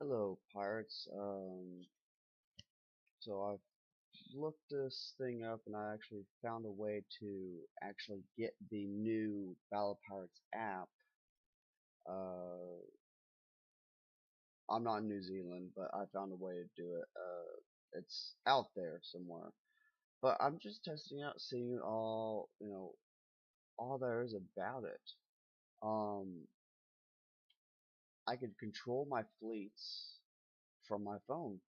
Hello, pirates. So I've looked this thing up and I actually found a way to actually get the new Battle Pirates app. Uh, I'm not in New Zealand, but I found a way to do it. It's out there somewhere. But I'm just testing out, seeing all there is about it. Um, I could control my fleets from my phone.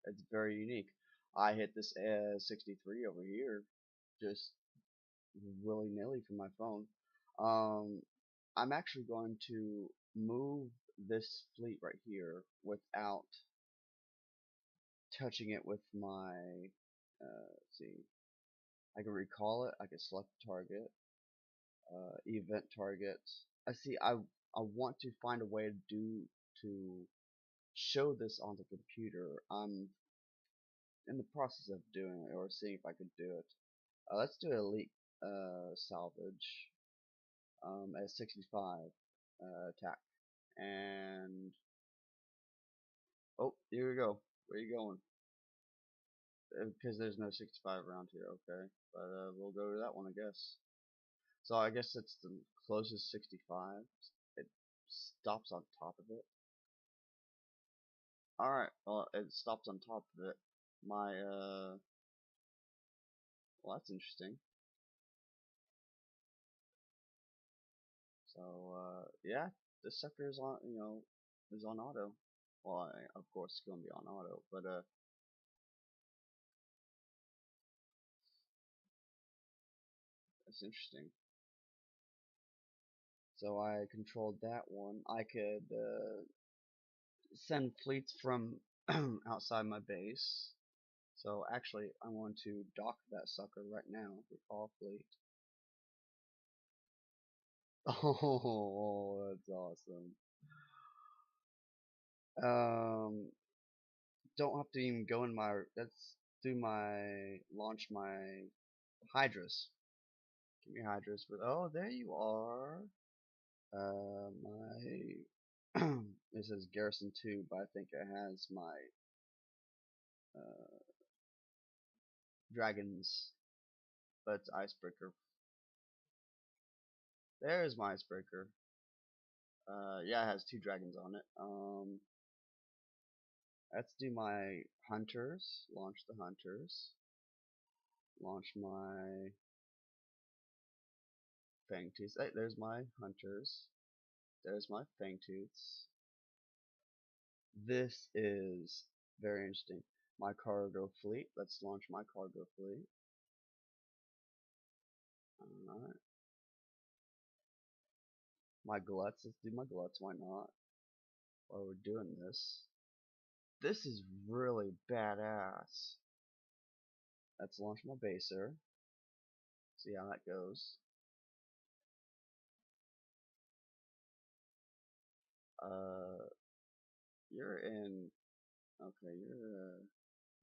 It's very unique. I hit this 63 over here, just willy-nilly from my phone. Um, I'm actually going to move this fleet right here without touching it with my, let's see, I can recall it, I can select target, event target. I want to find a way to show this on the computer. I'm in the process of doing it, or seeing if I could do it. Let's do elite salvage at 65 attack. And oh, here we go. Where you going? Because there's no 65 around here. Okay, but we'll go to that one, I guess. So I guess it's the closest 65. It stops on top of it. All right. Well, it stops on top of it. My well, that's interesting. So yeah, this sucker is on, is on auto. Well, of course it's gonna be on auto, but that's interesting. So I controlled that one. I could send fleets from outside my base. So actually, I want to dock that sucker right now. Recall fleet. Oh, that's awesome. Um, don't have to even go in my. Let's do my launch my Hydras. Give me Hydras. But oh, there you are. My this is Garrison 2, but I think it has my uh, dragons, but it's Icebreaker. There's my Icebreaker. Yeah, it has two dragons on it. Let's do my hunters. Launch the hunters. Launch my Fangtooths. Hey, there's my hunters. There's my Fangtooths. This is very interesting. My cargo fleet. Let's launch my cargo fleet. Alright. My gluts. Let's do my gluts. Why not? While we're doing this. This is really badass. Let's launch my baser. See how that goes. Uh, you're in. Okay,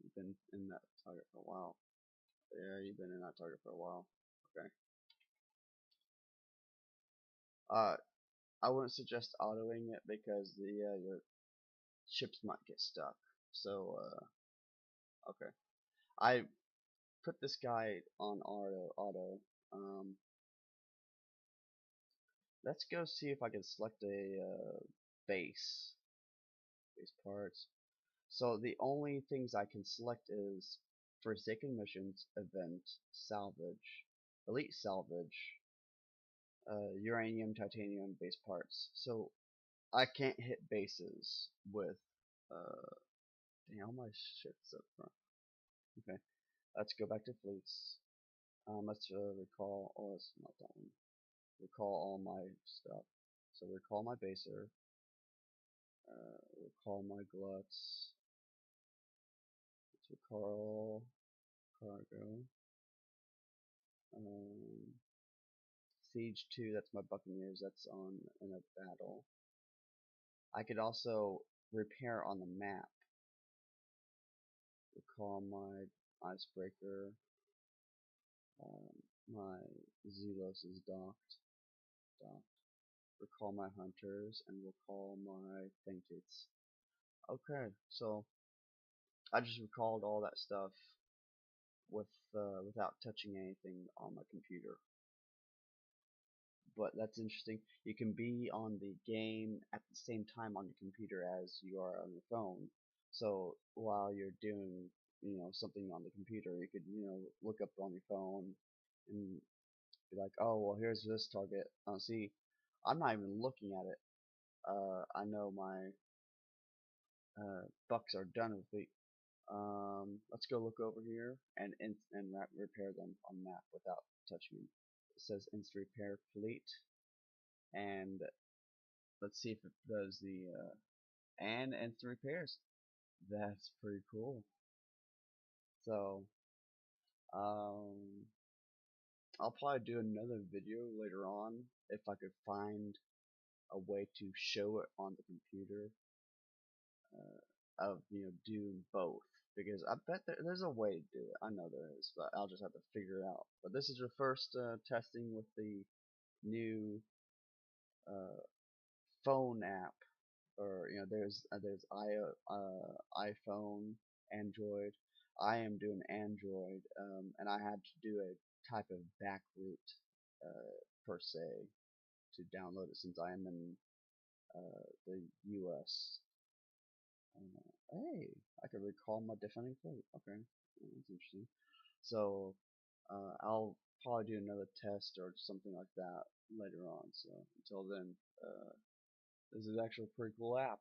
you've been in that target for a while. Yeah, you've been in that target for a while. Okay. Uh, I wouldn't suggest autoing it because your ships might get stuck. So okay. I put this guy on auto. Um, let's go see if I can select a base parts. So the only things I can select is Forsaken Missions, Event, Salvage, Elite Salvage, Uranium, Titanium, base parts. So I can't hit bases with, dang, all my shit's up front. Okay, let's go back to fleets. Let's recall, oh, it's not that one. Recall all my stuff. So recall my baser, recall my gluts, let's recall cargo. Um, Siege 2, that's my Buccaneers, that's on in a battle. I could also repair on the map. Recall my Icebreaker. My Zelos is docked. recall my hunters, and recall my thinkets. Okay, so I just recalled all that stuff with without touching anything on my computer. But that's interesting. You can be on the game at the same time on your computer as you are on your phone. So while you're doing, something on the computer, you could, look up on your phone and be like, oh, well, here's this target. See, I'm not even looking at it. I know my bucks are done with it. Let's go look over here and repair them on map without touching them. It says instant repair fleet, and let's see if it does the and instant repairs. That's pretty cool. So um, I'll probably do another video later on if I could find a way to show it on the computer of doing both, because I bet there's a way to do it. I know there is, but I'll just have to figure it out. But this is your first testing with the new uh, phone app, or there's iPhone, Android. I am doing Android, and I had to do a type of back route per se to download it since I am in the U.S. Hey, I could recall my defending fleet. Okay, that's interesting. So I'll probably do another test or something like that later on. So until then, this is actually a pretty cool app.